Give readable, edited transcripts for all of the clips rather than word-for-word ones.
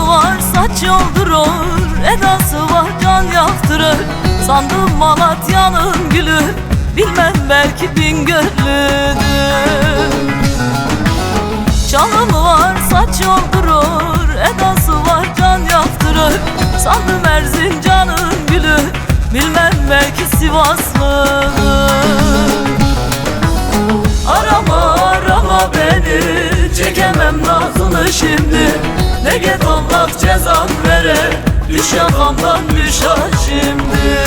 var saç yoldurur, edası var can yaktırır. Sandım Malatya'nın gülü, bilmem belki Bingöllüdür. Çalımı var saç yoldurur, edası var can yaktırır. Sandım Erzincan'ın gülü, bilmem belki Sivaslıdır. Arama arama beni, çekemem nazını şimdi. Ne get Allah cezan vere, düş yakamdan düş ha şimdi.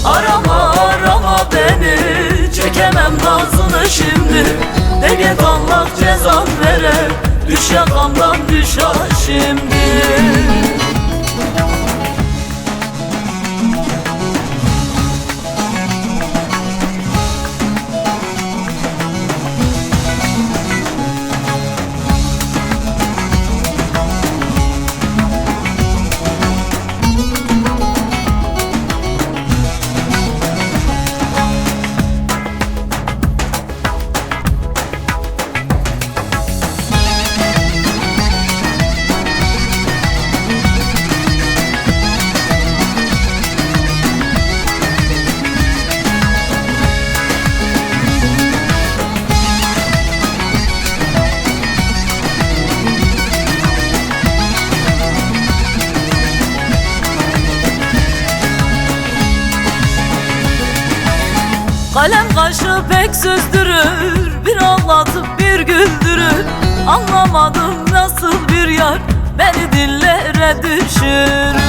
Arama arama beni, çekemem nazını şimdi. Ne get Allah cezan vere, düş yakamdan düş ha şimdi. Kalem kaşı pek sözdürür, bir ağlatıp bir güldürür. Anlamadım nasıl bir yar beni dillere düşürür.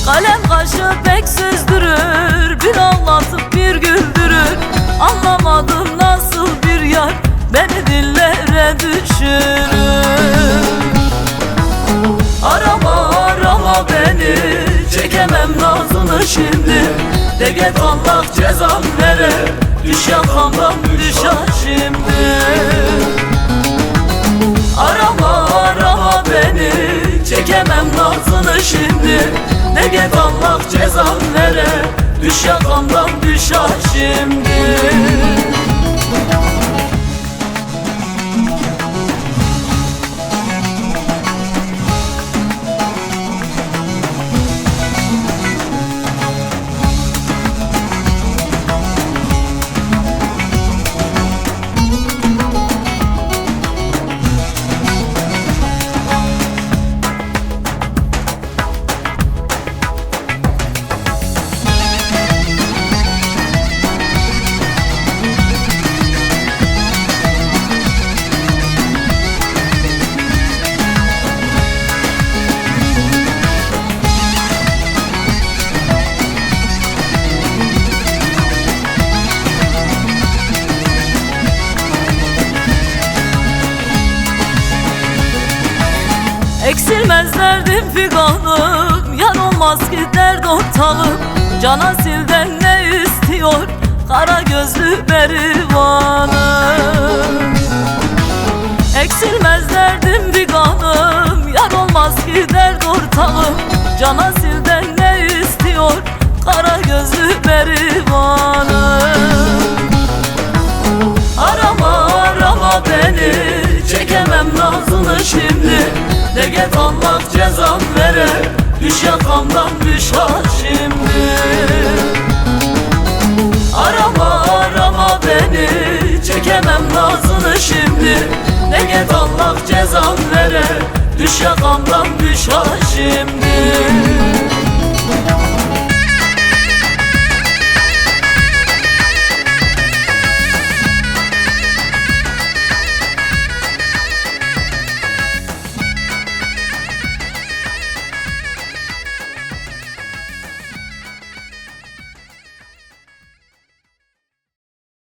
Kalem kaşı pek sözdürür, bir ağlatıp bir güldürür. Anlamadım nasıl bir yar beni dillere düşürür. Arama arama beni, çekemem nazını şimdi. De get Allah cezan vere, düş yakamdan düş ha şimdi. Arama arama beni, çekemem nazını şimdi. De get Allah cezan vere, düş yakamdan düş ha şimdi. Eksilmez derdim figanım, yar olmaz ki dert ortalım. Cana silden ne istiyor kara gözlü berivanım. Eksilmez derdim figanım, yar olmaz ki dert ortalım. Cana silden ne istiyor kara gözlü berivanım. Arama arama beni, çekemem nazını şimdi. De get Allah cezan vere, düş yakamdan düş ha şimdi. Arama arama beni, çekemem nazını şimdi. De get Allah cezan vere, düş yakamdan düş ha şimdi.